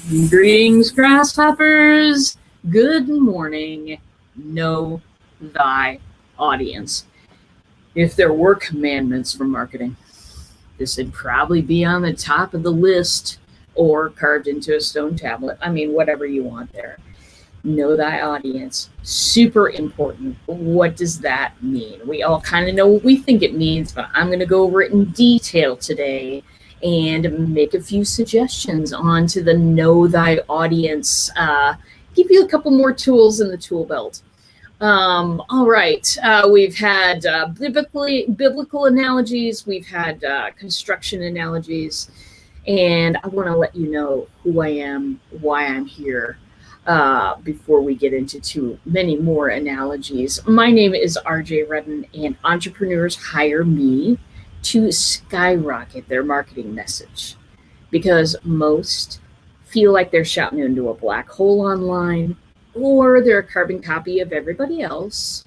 Greetings, grasshoppers. Good morning. Know thy audience. If there were commandments for marketing, this would probably be on the top of the list or carved into a stone tablet. I mean, whatever you want there. Know thy audience. Super important. What does that mean? We all kind of know what we think it means, but I'm going to go over it in detail today and make a few suggestions onto the know thy audience. Give you a couple more tools in the tool belt. All right, we've had biblical analogies, we've had construction analogies, and I want to let you know who I am, why I'm here, before we get into too many more analogies. My name is RJ Redden, and entrepreneurs hire me to skyrocket their marketing message because most feel like they're shouting into a black hole online, or they're a carbon copy of everybody else,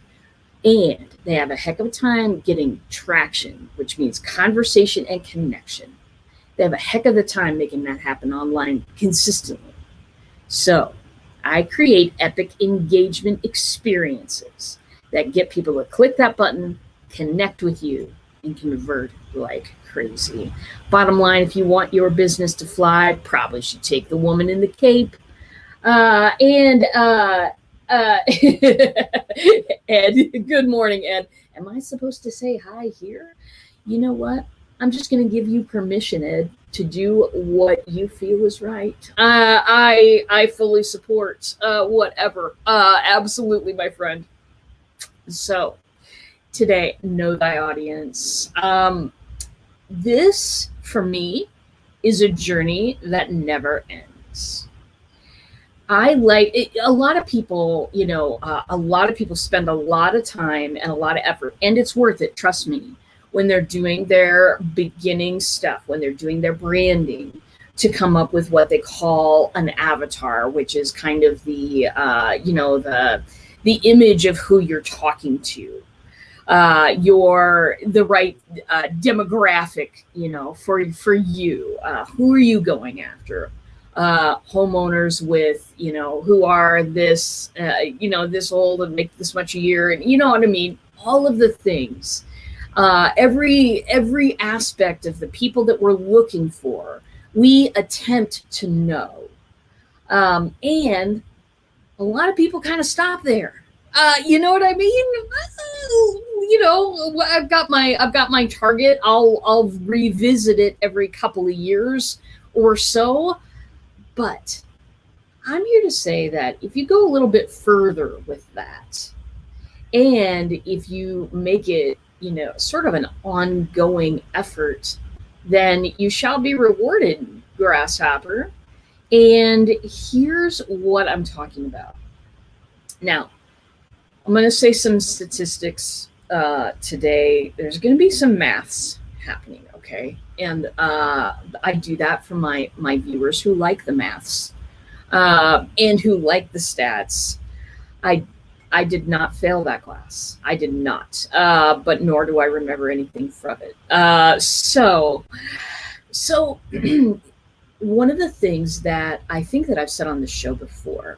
and they have a heck of a time getting traction, which means conversation and connection. They have a heck of a time making that happen online consistently. So I create epic engagement experiences that get people to click that button, connect with you, and convert like crazy. Bottom line, if you want your business to fly, probably should take the woman in the cape. Ed, good morning, Ed. Am I supposed to say hi here? You know what? I'm just going to give you permission, Ed, to do what you feel is right. I fully support whatever. Absolutely, my friend. So today, know thy audience. This, for me, is a journey that never ends. I like it. A lot of people, a lot of people spend a lot of time and a lot of effort, and it's worth it, trust me, when they're doing their beginning stuff, when they're doing their branding, to come up with what they call an avatar, which is kind of the image of who you're talking to. You're the right demographic, for you. Who are you going after? Homeowners with, who are this, this old and make this much a year, and you know what I mean? All of the things, every aspect of the people that we're looking for, we attempt to know. And a lot of people kind of stop there. You know what I mean? I've got my target. I'll revisit it every couple of years or so. But I'm here to say that if you go a little bit further with that, and if you make it, sort of an ongoing effort, then you shall be rewarded, grasshopper. And here's what I'm talking about. Now, I'm going to say some statistics today. There's going to be some maths happening, okay? And I do that for my viewers who like the maths and who like the stats. I did not fail that class. I did not, but nor do I remember anything from it. So one of the things that I think that I've said on the show before,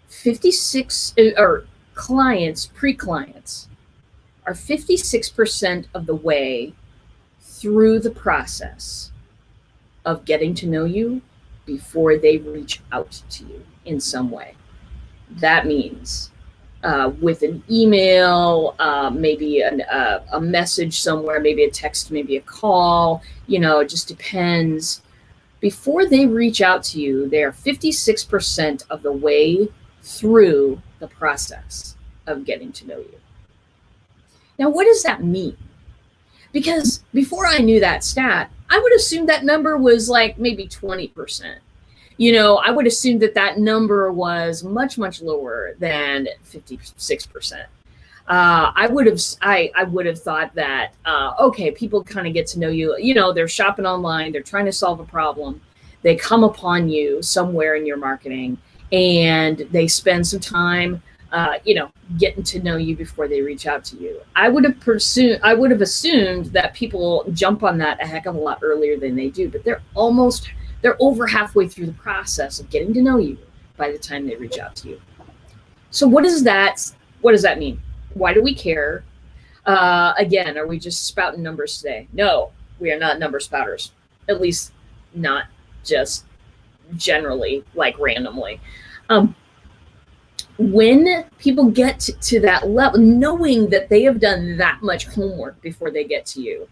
56 or pre-clients are 56% of the way through the process of getting to know you before they reach out to you in some way. That means with an email, maybe a message somewhere, maybe a text, maybe a call, it just depends. Before they reach out to you, they are 56% of the way through the process of getting to know you. Now, what does that mean? Because before I knew that stat, I would assume that number was like maybe 20%. I would assume that number was much, much lower than 56%. I would have thought that, okay, people kind of get to know you, they're shopping online, they're trying to solve a problem. They come upon you somewhere in your marketing and they spend some time, getting to know you before they reach out to you. I would have assumed that people jump on that a heck of a lot earlier than they do, but they're almost They're over halfway through the process of getting to know you by the time they reach out to you. So what does that mean? Why do we care? Again, are we just spouting numbers today? No, we are not number spouters. At least not just generally, like randomly. When people get to that level, knowing that they have done that much homework before they get to you,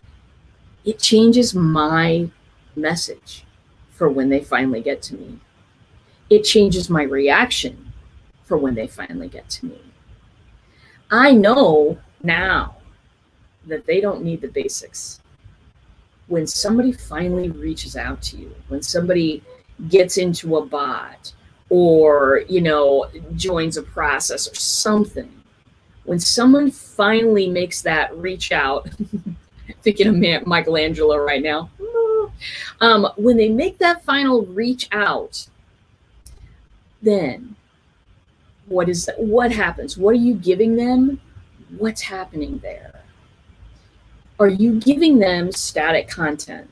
it changes my message for when they finally get to me. It changes my reaction for when they finally get to me. I know now that they don't need the basics. When somebody finally reaches out to you, when somebody gets into a bot or, joins a process or something, when someone finally makes that reach out, thinking of Michelangelo right now, when they make that final reach out, then what happens? What are you giving them? What's happening there? Are you giving them static content?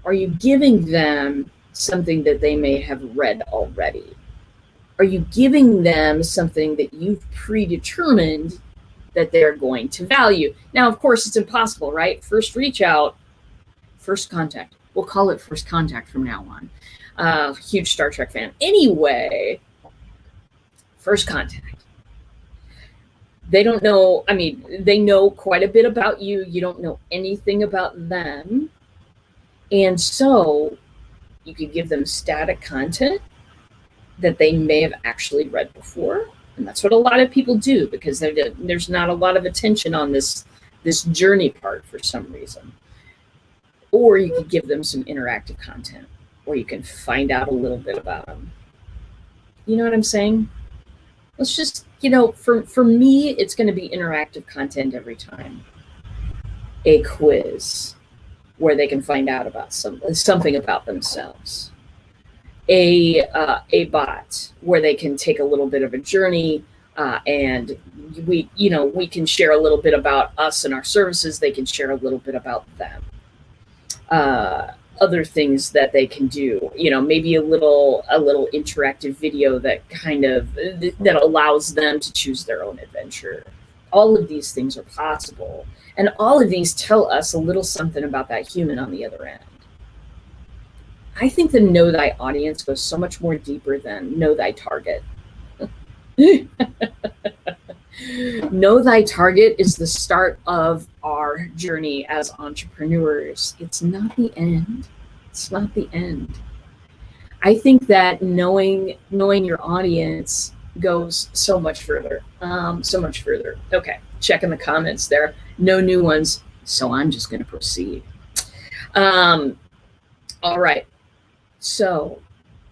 Are you giving them something that they may have read already? Are you giving them something that you've predetermined that they're going to value? Now, of course, it's impossible, right? First reach out, first contact. We'll call it first contact from now on. Huge Star Trek fan. Anyway, first contact. They don't know, they know quite a bit about you. You don't know anything about them. And so you could give them static content that they may have actually read before. And that's what a lot of people do, because there's not a lot of attention on this journey part for some reason. Or you could give them some interactive content, or you can find out a little bit about them. You know what I'm saying? Let's just, for me, it's going to be interactive content every time. A quiz where they can find out about something about themselves. A bot where they can take a little bit of a journey, and we can share a little bit about us and our services. They can share a little bit about them. Other things that they can do, maybe a little interactive video that allows them to choose their own adventure. All of these things are possible, and all of these tell us a little something about that human on the other end. I think the know thy audience goes so much more deeper than know thy target. Know thy target is the start of our journey as entrepreneurs. It's not the end. It's not the end. I think that knowing your audience goes so much further. So much further. Okay, checking the comments there. No new ones, so I'm just going to proceed. All right. So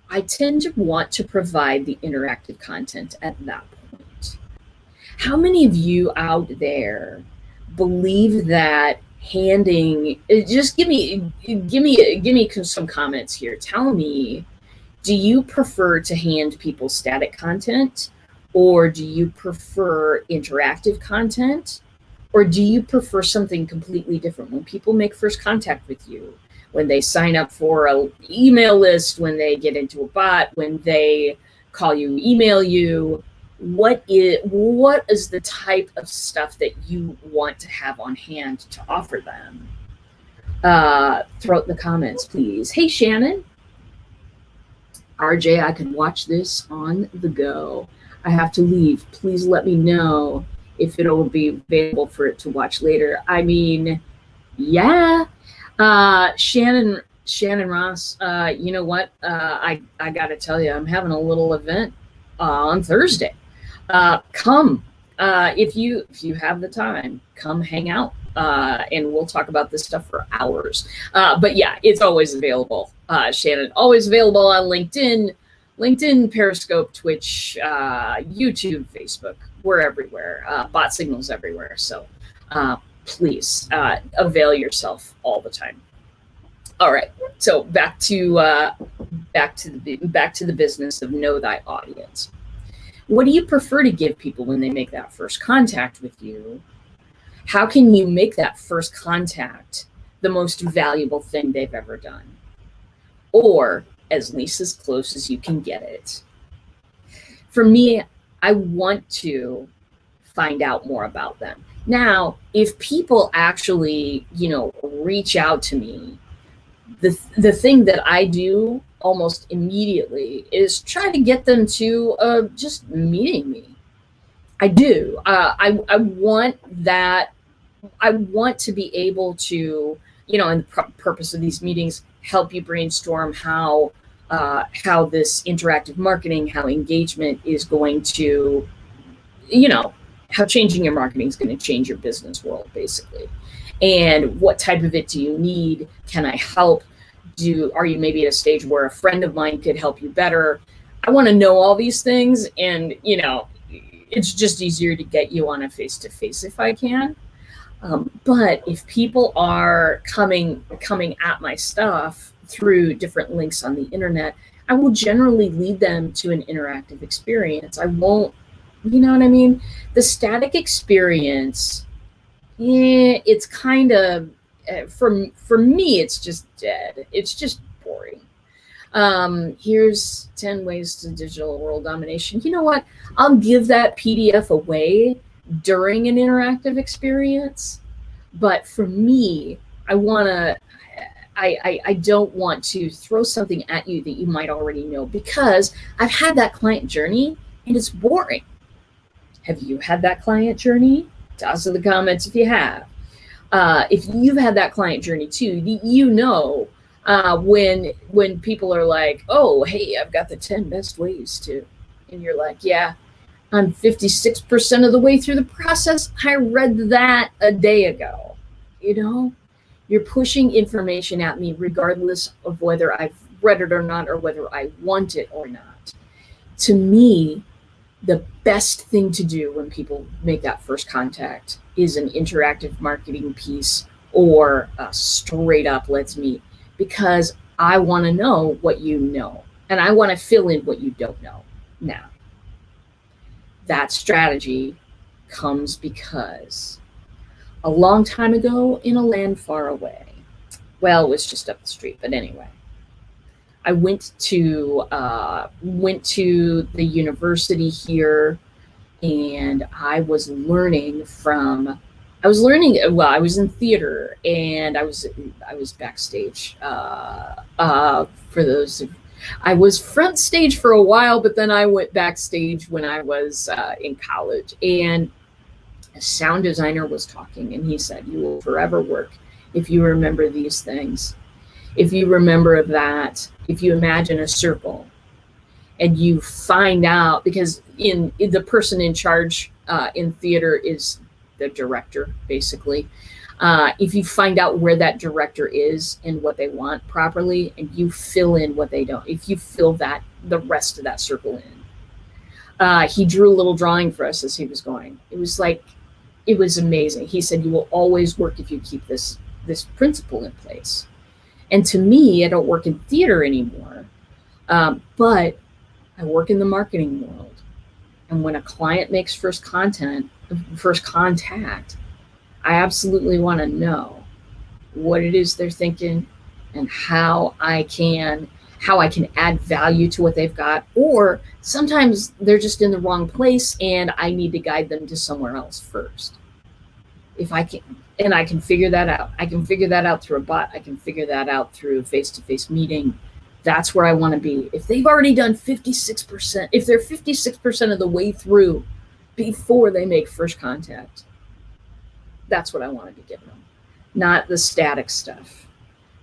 I tend to want to provide the interactive content at that point. How many of you out there believe that just give me some comments here. Tell me, do you prefer to hand people static content, or do you prefer interactive content, or do you prefer something completely different? When people make first contact with you, when they sign up for an email list, when they get into a bot, when they call you, email you, what is the type of stuff that you want to have on hand to offer them? Throw it in the comments, please. Hey, Shannon. RJ, I could watch this on the go. I have to leave. Please let me know if it'll be available for it to watch later. Yeah. Shannon Ross, you know what? I got to tell you, I'm having a little event on Thursday. Come, if you have the time, come hang out, and we'll talk about this stuff for hours. But yeah, it's always available. Shannon, always available on LinkedIn, Periscope, Twitch, YouTube, Facebook. We're everywhere. Bot signals everywhere. So please avail yourself all the time. All right. So back to the business of know thy audience. What do you prefer to give people when they make that first contact with you? How can you make that first contact the most valuable thing they've ever done? or as least as close as you can get it. For me, I want to find out more about them. Now, if people actually, reach out to me, the thing that I do almost immediately is try to get them to just meeting me. I do. I want that. I want to be able to, and the purpose of these meetings, help you brainstorm how this interactive marketing, how engagement is going to, how changing your marketing is going to change your business world, basically. And what type of it do you need? Can I help? Are you maybe at a stage where a friend of mine could help you better? I want to know all these things, and it's just easier to get you on a face-to-face if I can. But if people are coming at my stuff through different links on the internet, I will generally lead them to an interactive experience. I won't, you know what I mean? The static experience, it's kind of, for me, it's just dead. It's just boring. Here's 10 ways to digital world domination. You know what? I'll give that PDF away during an interactive experience. But for me, I don't want to throw something at you that you might already know, because I've had that client journey and it's boring. Have you had that client journey? Toss in the comments if you have. If you've had that client journey too, when people are like, oh, hey, I've got the 10 best ways to, and you're like, yeah, I'm 56% of the way through the process. I read that a day ago. You're pushing information at me regardless of whether I've read it or not, or whether I want it or not. To me, the best thing to do when people make that first contact is an interactive marketing piece, or straight up let's meet, because I want to know what you know, and I want to fill in what you don't know. Now, that strategy comes because a long time ago in a land far away, well, it was just up the street, but anyway, I went to the university here, and I was in theater, and I was backstage. I was front stage for a while, but then I went backstage when I was in college, and a sound designer was talking, and he said, you will forever work if you remember these things. If you remember that, if you imagine a circle and you find out, because the person in charge in theater is the director, basically. If you find out where that director is and what they want properly, and you fill in what they don't, if you fill the rest of that circle in. He drew a little drawing for us as he was going. It was amazing. He said, you will always work if you keep this principle in place. And to me, I don't work in theater anymore, but I work in the marketing world. And when a client makes first contact, I absolutely want to know what it is they're thinking, and how I can add value to what they've got. Or sometimes they're just in the wrong place and I need to guide them to somewhere else first. If I can, and I can figure that out. I can figure that out through a bot. I can figure that out through a face-to-face meeting. That's where I want to be. If they've already done 56%, if they're 56% of the way through before they make first contact, that's what I want to be giving them. Not the static stuff.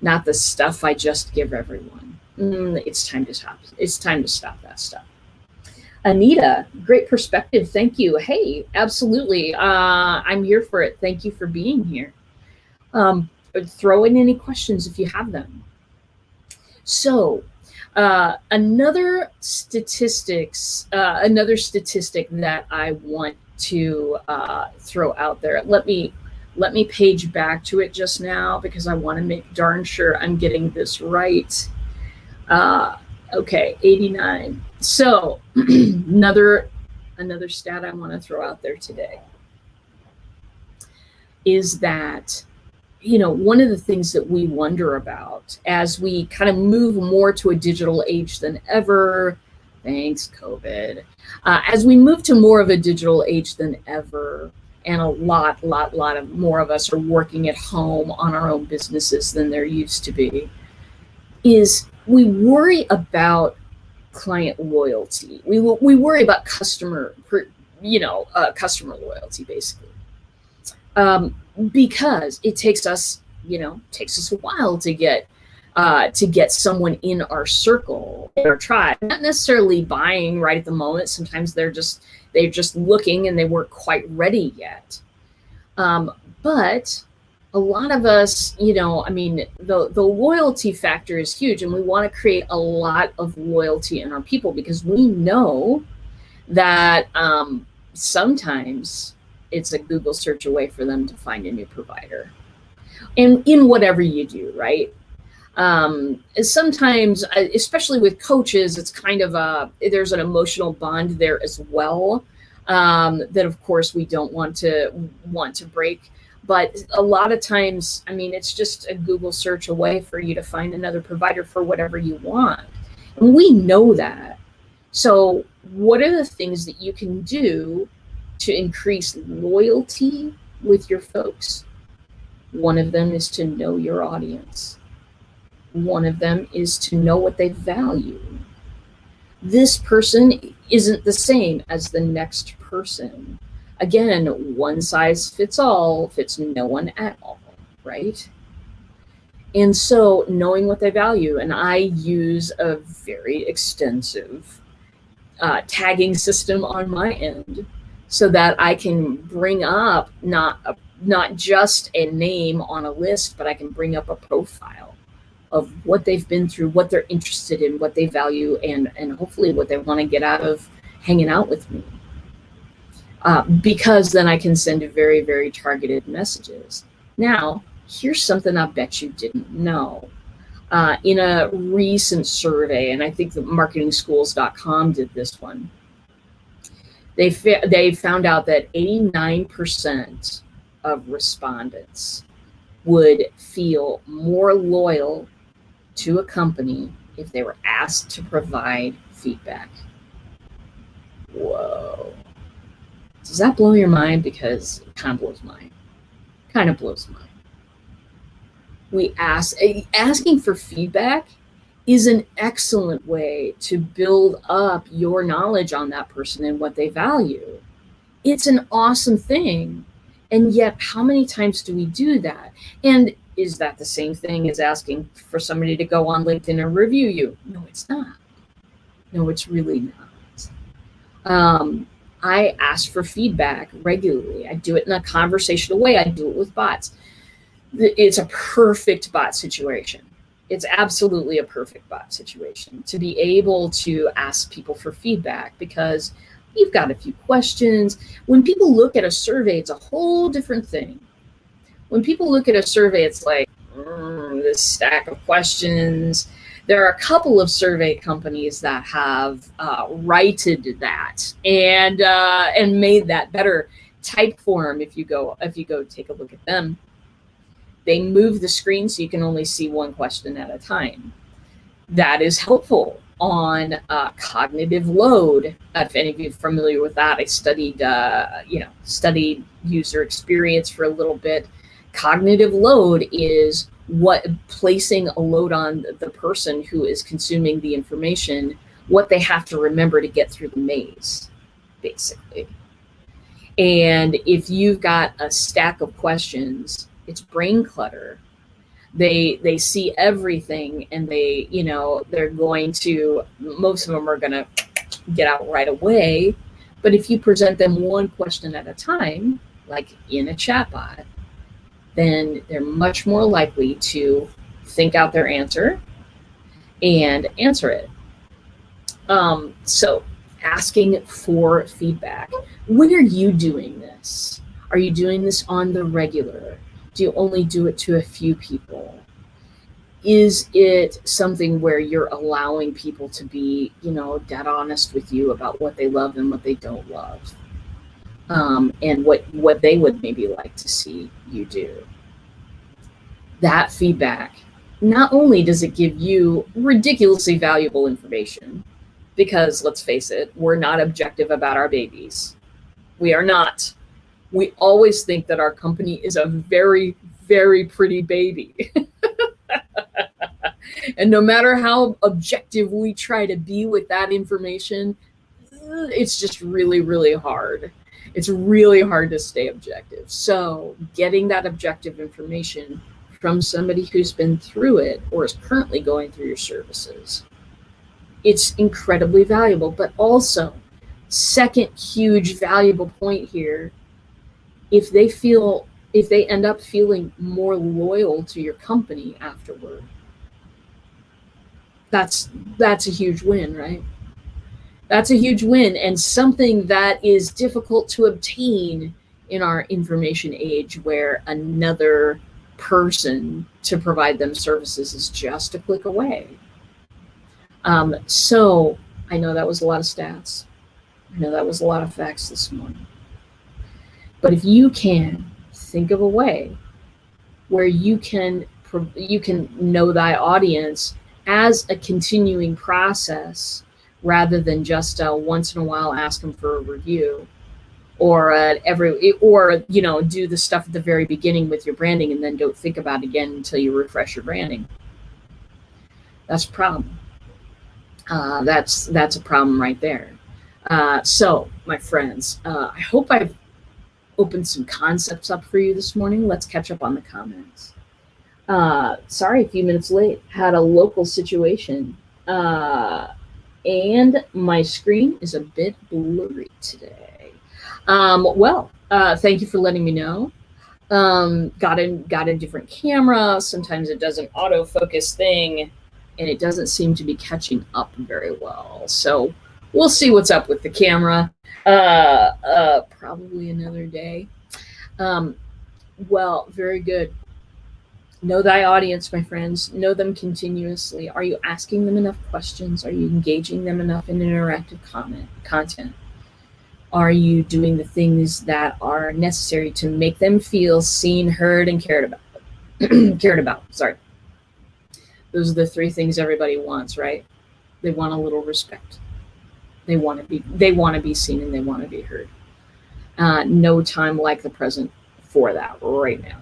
Not the stuff I just give everyone. It's time to stop. It's time to stop that stuff. Anita, great perspective. Thank you. Hey, absolutely. I'm here for it. Thank you for being here. Throw in any questions if you have them. So another statistic that I want to throw out there. Let me page back to it just now, because I want to make darn sure I'm getting this right. Okay, 89. So another stat I want to throw out there today is that one of the things that we wonder about as we kind of move more to a digital age than ever, thanks COVID, as we move to more of a digital age than ever, and a lot of more of us are working at home on our own businesses than there used to be, is we worry about client loyalty. We worry about customer loyalty, basically. Because it takes us a while to get someone in our circle, in our tribe, not necessarily buying right at the moment. Sometimes they're just looking and they weren't quite ready yet. But a lot of us, the loyalty factor is huge, and we want to create a lot of loyalty in our people because we know that sometimes it's a Google search away for them to find a new provider. And in whatever you do, right? Sometimes, especially with coaches, it's kind of there's an emotional bond there as well, that of course we don't want to break. But a lot of times, it's just a Google search away for you to find another provider for whatever you want. And we know that. So what are the things that you can do to increase loyalty with your folks? One of them is to know your audience. One of them is to know what they value. This person isn't the same as the next person. Again, one size fits all fits no one at all, right? And so knowing what they value, and I use a very extensive tagging system on my end so that I can bring up not just a name on a list, but I can bring up a profile of what they've been through, what they're interested in, what they value, and hopefully what they want to get out of hanging out with me. Because then I can send very, very targeted messages. Now, here's something I bet you didn't know. In a recent survey, and I think the marketingschools.com did this one, they found out that 89% of respondents would feel more loyal to a company if they were asked to provide feedback. Whoa. Does that blow your mind? Because it kind of blows mine. Asking for feedback is an excellent way to build up your knowledge on that person and what they value. It's an awesome thing. And yet, how many times do we do that? And is that the same thing as asking for somebody to go on LinkedIn and review you? No, it's not. No, it's really not. I ask for feedback regularly. I do it in a conversational way. I do it with bots. It's a perfect bot situation. It's absolutely a perfect bot situation to be able to ask people for feedback because you've got a few questions. When people look at a survey, it's a whole different thing. When people look at a survey, it's like this stack of questions. There are a couple of survey companies that have righted that and made that better type form. If you go take a look at them, they move the screen so you can only see one question at a time. That is helpful on cognitive load. If any of you are familiar with that, I studied user experience for a little bit. Cognitive load is placing a load on the person who is consuming the information, what they have to remember to get through the maze, basically. And if you've got a stack of questions, it's brain clutter. They see everything, and they're going to, most of them are going to get out right away. But if you present them one question at a time, like in a chatbot, then they're much more likely to think out their answer and answer it. So asking for feedback. When are you doing this? Are you doing this on the regular? Do you only do it to a few people? Is it something where you're allowing people to be, dead honest with you about what they love and what they don't love? And what they would maybe like to see you do? That feedback, not only does it give you ridiculously valuable information, because let's face it, we're not objective about our babies. We are not. We always think that our company is a very, very pretty baby. And no matter how objective we try to be with that information, it's just really, really hard. It's really hard to stay objective. So getting that objective information from somebody who's been through it or is currently going through your services, it's incredibly valuable. But also, second huge valuable point here, if they end up feeling more loyal to your company afterward, that's a huge win, right? That's a huge win, and something that is difficult to obtain in our information age, where another person to provide them services is just a click away. So I know that was a lot of stats. I know that was a lot of facts this morning. But if you can think of a way where you can know thy audience as a continuing process, rather than just once in a while ask them for a review, or do the stuff at the very beginning with your branding and then don't think about it again until you refresh your branding. That's a problem. That's a problem right there. So, my friends, I hope I've opened some concepts up for you this morning. Let's catch up on the comments. Sorry, a few minutes late. Had a local situation. And my screen is a bit blurry today. Thank you for letting me know. Got a different camera. Sometimes it does an autofocus thing, and it doesn't seem to be catching up very well. So we'll see what's up with the camera. Probably another day. Very good. Know thy audience, my friends. Know them continuously. Are you asking them enough questions? Are you engaging them enough in interactive content? Are you doing the things that are necessary to make them feel seen, heard, and cared about? Sorry. Those are the three things everybody wants, right? They want a little respect. They want to be seen, and they want to be heard. No time like the present for that right now.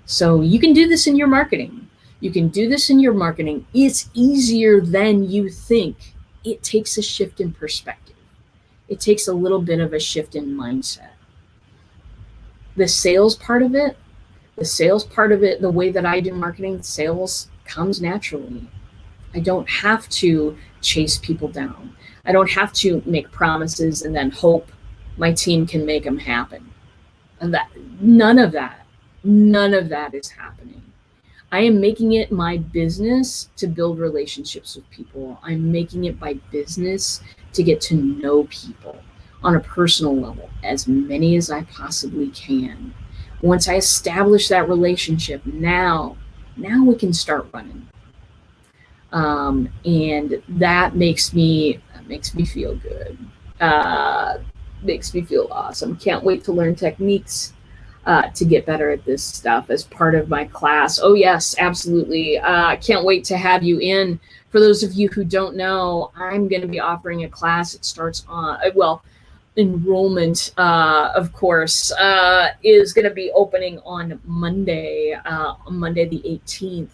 So you can do this in your marketing. It's easier than you think. It takes a shift in perspective. It takes a little bit of a shift in mindset. The sales part of it, the way that I do marketing, sales comes naturally. I don't have to chase people down. I don't have to make promises and then hope my team can make them happen. And none of that is happening. I am making it my business to build relationships with people. I'm making it my business to get to know people on a personal level, as many as I possibly can. Once I establish that relationship, now we can start running. And that makes me feel good. Makes me feel awesome. Can't wait to learn techniques to get better at this stuff as part of my class. Oh yes, absolutely. Can't wait to have you in. For those of you who don't know, I'm going to be offering a class. It starts on, enrollment, of course, is going to be opening on Monday the 18th.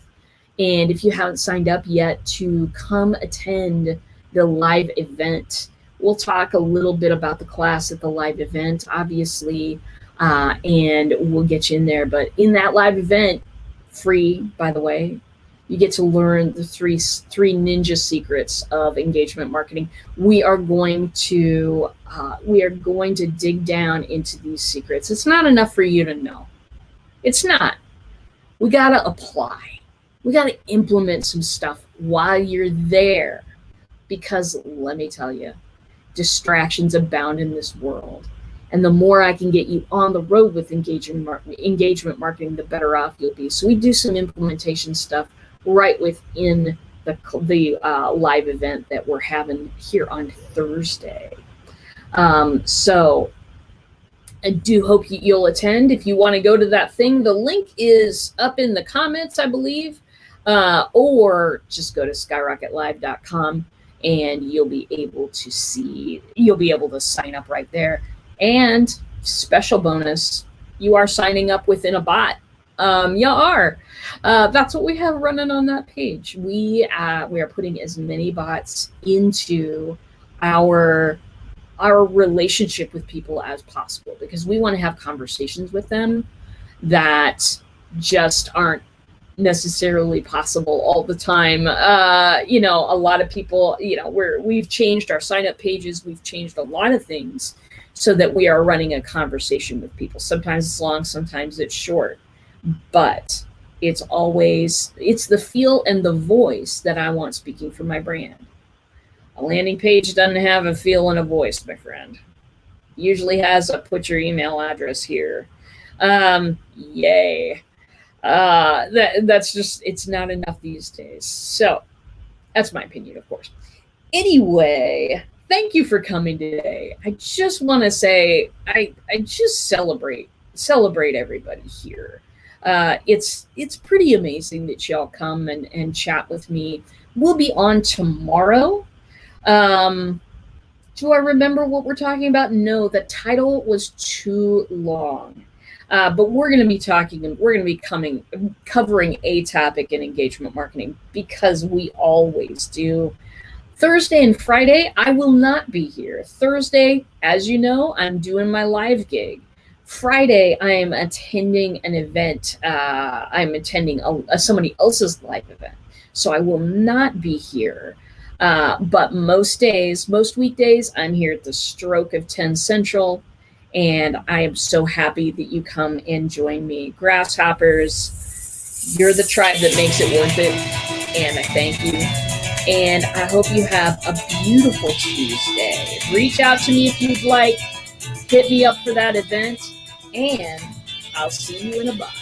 And if you haven't signed up yet to come attend the live event, we'll talk a little bit about the class at the live event, obviously, and we'll get you in there. But in that live event, free, by the way, you get to learn the three ninja secrets of engagement marketing. We are going to dig down into these secrets. It's not enough for you to know. It's not. We got to apply. We got to implement some stuff while you're there, because let me tell you, distractions abound in this world. And the more I can get you on the road with engagement marketing, the better off you'll be. So we do some implementation stuff right within the live event that we're having here on Thursday. So I do hope you'll attend. If you want to go to that thing, the link is up in the comments, I believe, or just go to skyrocketlive.com and you'll be able to sign up right there. And special bonus, you are signing up within a bot. You are. That's what we have running on that page. We are putting as many bots into our relationship with people as possible, because we want to have conversations with them that just aren't necessarily possible all the time. A lot of people, we've changed our sign up pages. We've changed a lot of things so that we are running a conversation with people. Sometimes it's long, sometimes it's short, but it's the feel and the voice that I want speaking for my brand. A landing page doesn't have a feel and a voice, my friend. Usually has a put your email address here. Yay. That's just, it's not enough these days. So that's my opinion, of course. Anyway, thank you for coming today. I just want to say, I just celebrate everybody here. It's pretty amazing that y'all come and chat with me. We'll be on tomorrow. Do I remember what we're talking about? No, the title was too long. But we're going to be covering a topic in engagement marketing, because we always do. Thursday and Friday, I will not be here. Thursday, as you know, I'm doing my live gig. Friday, I am attending an event. I'm attending somebody else's live event. So I will not be here. But most weekdays, I'm here at the stroke of 10 Central. And I am so happy that you come and join me. Grasshoppers, you're the tribe that makes it worth it. And I thank you. And I hope you have a beautiful Tuesday. Reach out to me if you'd like. Hit me up for that event. And I'll see you in a bot.